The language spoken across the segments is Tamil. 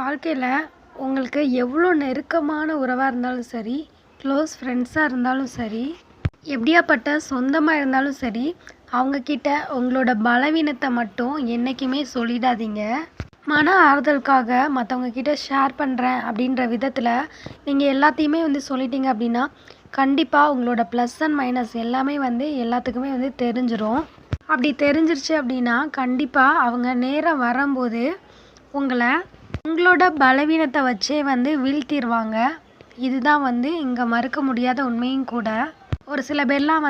வாழ்க்கையில் உங்களுக்கு எவ்வளோ நெருக்கமான உறவாக இருந்தாலும் சரி, க்ளோஸ் ஃப்ரெண்ட்ஸாக இருந்தாலும் சரி, எப்படியாப்பட்ட சொந்தமாக இருந்தாலும் சரி, அவங்கக்கிட்ட உங்களோட பலவீனத்தை மட்டும் என்றைக்குமே சொல்லிடாதீங்க. மன ஆறுதலுக்காக மற்றவங்க கிட்ட ஷேர் பண்ணுறேன் அப்படின்ற விதத்தில் நீங்கள் எல்லாத்தையுமே சொல்லிட்டீங்க அப்படின்னா, கண்டிப்பாக உங்களோட ப்ளஸ் அண்ட் மைனஸ் எல்லாமே எல்லாத்துக்குமே தெரிஞ்சிரும். அப்படி தெரிஞ்சிருச்சு அப்படின்னா, கண்டிப்பாக அவங்க நேராக வரும்போது உங்களை உங்களோட பலவீனத்தை வச்சே வீழ்த்திடுவாங்க. இதுதான் இங்கே மறுக்க முடியாத உண்மையும் கூட. ஒரு சில பேர்லாம்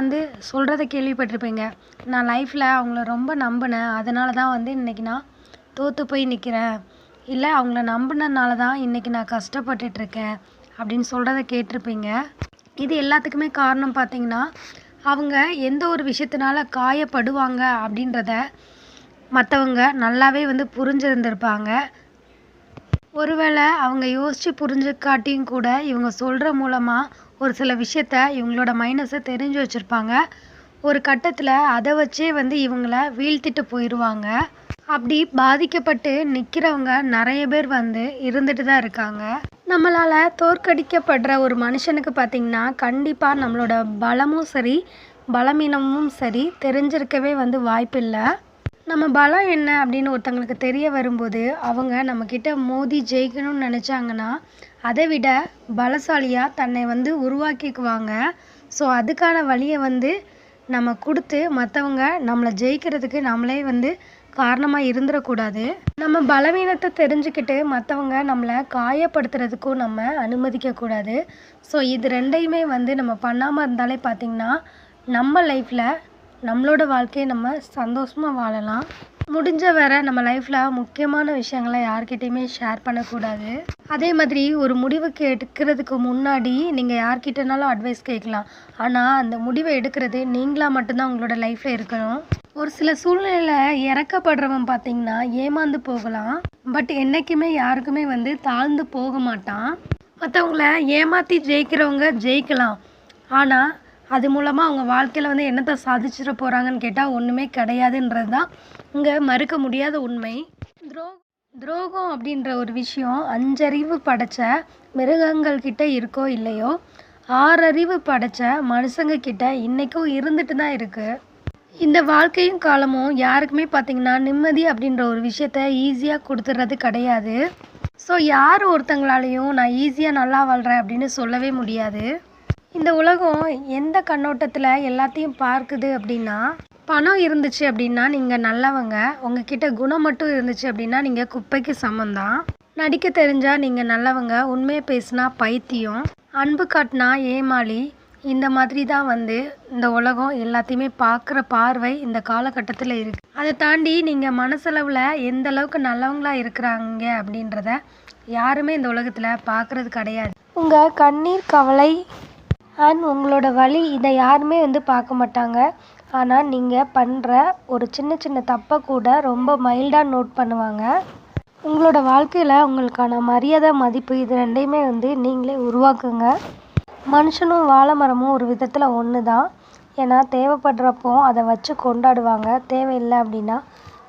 சொல்கிறத கேள்விப்பட்டிருப்பீங்க. நான் லைஃப்பில் அவங்கள ரொம்ப நம்பினேன், அதனால தான் இன்றைக்கி நான் தோற்று போய் நிற்கிறேன், இல்லை அவங்கள நம்பினதுனால தான் இன்றைக்கி நான் கஷ்டப்பட்டுட்ருக்கேன் அப்படின்னு சொல்கிறத கேட்டிருப்பீங்க. இது எல்லாத்துக்குமே காரணம் பார்த்திங்கன்னா, அவங்க எந்த ஒரு விஷயத்தினால காயப்படுவாங்க அப்படின்றத மற்றவங்க நல்லாவே புரிஞ்சிருந்திருப்பாங்க. ஒருவேளை அவங்க யோசித்து புரிஞ்சுக்காட்டியும் கூட இவங்க சொல்கிற மூலமாக ஒரு சில விஷயத்த இவங்களோட மைனஸை தெரிஞ்சு வச்சுருப்பாங்க. ஒரு கட்டத்தில் அதை வச்சே இவங்கள வீழ்த்திட்டு போயிடுவாங்க. அப்படி பாதிக்கப்பட்டு நிற்கிறவங்க நிறைய பேர் இருந்துட்டு தான் இருக்காங்க. நம்மளால் தோற்கடிக்கப்படுற ஒரு மனுஷனுக்கு பார்த்திங்கன்னா, கண்டிப்பாக நம்மளோட பலமும் சரி பலவீனமும் சரி தெரிஞ்சிருக்கவே வாய்ப்பில்லை. நம்ம பலம் என்ன அப்படின்னு ஒருத்தங்களுக்கு தெரிய வரும்போது அவங்க நம்மக்கிட்ட மோதி ஜெயிக்கணும்னு நினச்சாங்கன்னா, அதை விட பலசாலியாக தன்னை உருவாக்கிக்குவாங்க. ஸோ அதுக்கான வழியை நம்ம கொடுத்து மற்றவங்க நம்மளை ஜெயிக்கிறதுக்கு நம்மளே காரணமாக இருந்துடக்கூடாது. நம்ம பலவீனத்தை தெரிஞ்சுக்கிட்டு மற்றவங்க நம்மளை காயப்படுத்துறதுக்கும் நம்ம அனுமதிக்கக்கூடாது. ஸோ இது ரெண்டையுமே நம்ம பண்ணாமல் இருந்தாலே பார்த்திங்கன்னா, நம்ம லைஃப்பில் நம்மளோட வாழ்க்கையை நம்ம சந்தோஷமாக வாழலாம். முடிஞ்ச வரை நம்ம லைஃப்பில் முக்கியமான விஷயங்களை யார்கிட்டையுமே ஷேர் பண்ணக்கூடாது. அதே மாதிரி ஒரு முடிவுக்கு எடுக்கிறதுக்கு முன்னாடி நீங்கள் யார்கிட்டனாலும் அட்வைஸ் கேட்கலாம். ஆனால் அந்த முடிவை எடுக்கிறது நீங்களாக மட்டும்தான் உங்களோட லைஃப்பில் இருக்கணும். ஒரு சில சூழ்நிலையில் இறக்கப்படுறவன் பார்த்திங்கன்னா ஏமாந்து போகலாம், பட் என்றைக்குமே யாருக்குமே தாழ்ந்து போக மாட்டான். மற்றவங்கள ஏமாற்றி ஜெயிக்கிறவங்க ஜெயிக்கலாம், ஆனால் அது மூலமாக அவங்க வாழ்க்கையில் என்னத்தை சாதிச்சிட போகிறாங்கன்னு கேட்டால் ஒன்றுமே கிடையாதுன்றது தான் இங்கே மறுக்க முடியாத உண்மை. துரோகம் அப்படின்ற ஒரு விஷயம் 5 அறிவு படைத்த மிருகங்கள்கிட்ட இருக்கோ இல்லையோ, 6 அறிவு படைத்த மனுஷங்க கிட்ட இன்றைக்கும் இருந்துட்டு தான் இருக்குது. இந்த வாழ்க்கையும் காலமும் யாருக்குமே பார்த்திங்கன்னா நிம்மதி அப்படின்ற ஒரு விஷயத்த ஈஸியாக கொடுத்துட்றது கிடையாது. ஸோ யார் ஒருத்தங்களாலையும் நான் ஈஸியாக நல்லா வாழ்கிறேன் அப்படின்னு சொல்லவே முடியாது. இந்த உலகம் எந்த கண்ணோட்டத்தில் எல்லாத்தையும் பார்க்குது அப்படின்னா, பணம் இருந்துச்சு அப்படின்னா நீங்கள் நல்லவங்க, உங்ககிட்ட குணம் மட்டும் இருந்துச்சு அப்படின்னா நீங்கள் குப்பைக்கு சமந்தான். நடிக்க தெரிஞ்சால் நீங்கள் நல்லவங்க, உண்மையை பேசினா பைத்தியம், அன்பு காட்டினா ஏமாளி. இந்த மாதிரி தான் இந்த உலகம் எல்லாத்தையுமே பார்க்குற பார்வை இந்த காலகட்டத்தில் இருக்குது. அதை தாண்டி நீங்கள் மனசளவில் எந்த அளவுக்கு நல்லவங்களாக இருக்கிறாங்க அப்படின்றத யாருமே இந்த உலகத்தில் பார்க்குறது கிடையாது. உங்கள் கண்ணீர், கவலை அண்ட் உங்களோட வலி இதை யாருமே பார்க்க மாட்டாங்க. ஆனால் நீங்கள் பண்ணுற ஒரு சின்ன சின்ன தப்பை கூட ரொம்ப மைல்டாக நோட் பண்ணுவாங்க. உங்களோட வாழ்க்கையில் உங்களுக்கான மரியாதை, மதிப்பு இது ரெண்டையுமே நீங்களே உருவாக்குங்க. மனுஷனும் வாழை மரமும் ஒரு விதத்தில் ஒன்று தான். ஏன்னா தேவைப்படுறப்போ அதை வச்சு கொண்டாடுவாங்க, தேவையில்லை அப்படின்னா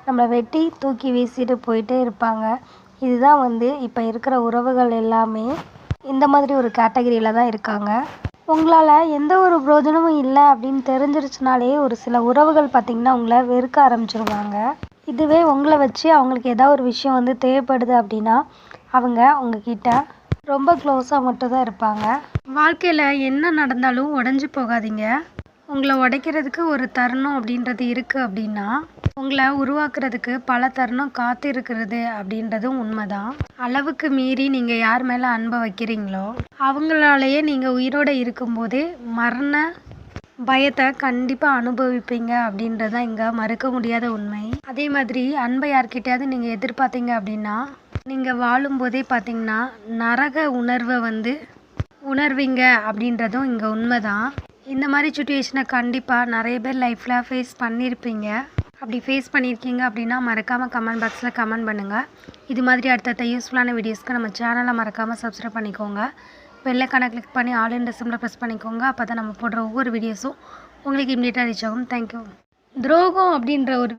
நம்மளை வெட்டி தூக்கி வீசிட்டு போயிட்டே இருப்பாங்க. இதுதான் இப்போ இருக்கிற உறவுகள் எல்லாமே இந்த மாதிரி ஒரு கேட்டகரியில் தான் இருக்காங்க. உங்களால் எந்த ஒரு பிரோஜனமும் இல்லை அப்படின்னு தெரிஞ்சிருச்சுனாலே ஒரு சில உறவுகள் பார்த்திங்கன்னா உங்களை வெறுக்க ஆரம்பிச்சிருவாங்க. இதுவே உங்களை வச்சு அவங்களுக்கு ஏதாவது ஒரு விஷயம் தேவைப்படுது அப்படின்னா அவங்க உங்ககிட்ட ரொம்ப க்ளோஸாக மட்டும் தான் இருப்பாங்க. வாழ்க்கையில் என்ன நடந்தாலும் உடஞ்சி போகாதீங்க. உங்களை உடைக்கிறதுக்கு ஒரு தருணம் அப்படின்றது இருக்குது அப்படின்னா, உங்களை உருவாக்குறதுக்கு பல தருணம் காத்து இருக்கிறது அப்படின்றதும் உண்மைதான். அளவுக்கு மீறி நீங்கள் யார் மேலே அன்பை வைக்கிறீங்களோ அவங்களாலேயே நீங்கள் உயிரோடு இருக்கும்போதே மரண பயத்தை கண்டிப்பாக அனுபவிப்பீங்க அப்படின்றதான் இங்கே மறுக்க முடியாத உண்மை. அதே மாதிரி அன்பை யார்கிட்டையாவது நீங்கள் எதிர்பார்த்தீங்க அப்படின்னா நீங்கள் வாழும்போதே பார்த்திங்கன்னா நரக உணர்வை உணர்வீங்க அப்படின்றதும் இங்கே உண்மைதான். இந்த மாதிரி சுச்சுவேஷனை கண்டிப்பாக நிறைய பேர் லைஃப்பில் ஃபேஸ் பண்ணியிருப்பீங்க. அப்படி ஃபேஸ் பண்ணியிருக்கீங்க அப்படின்னா மறக்காமல் கமெண்ட் பாக்ஸில் கமெண்ட் பண்ணுங்கள். இது மாதிரி அடுத்தடுத்த யூஸ்ஃபுல்லான வீடியோஸ்க்கு நம்ம சேனலை மறக்காமல் சப்ஸ்கிரைப் பண்ணிக்கோங்க. பெல்லைக்கான கிளிக் பண்ணி ஆல் இன் சிம்பிளை ப்ரெஸ் பண்ணிக்கோங்க. அப்போ தான் நம்ம போடுற ஒவ்வொரு வீடியோஸும் உங்களுக்கு இம்மிடியேட்டாக ரீச் ஆகும். தேங்க்யூ. துரோகம் அப்படின்ற ஒரு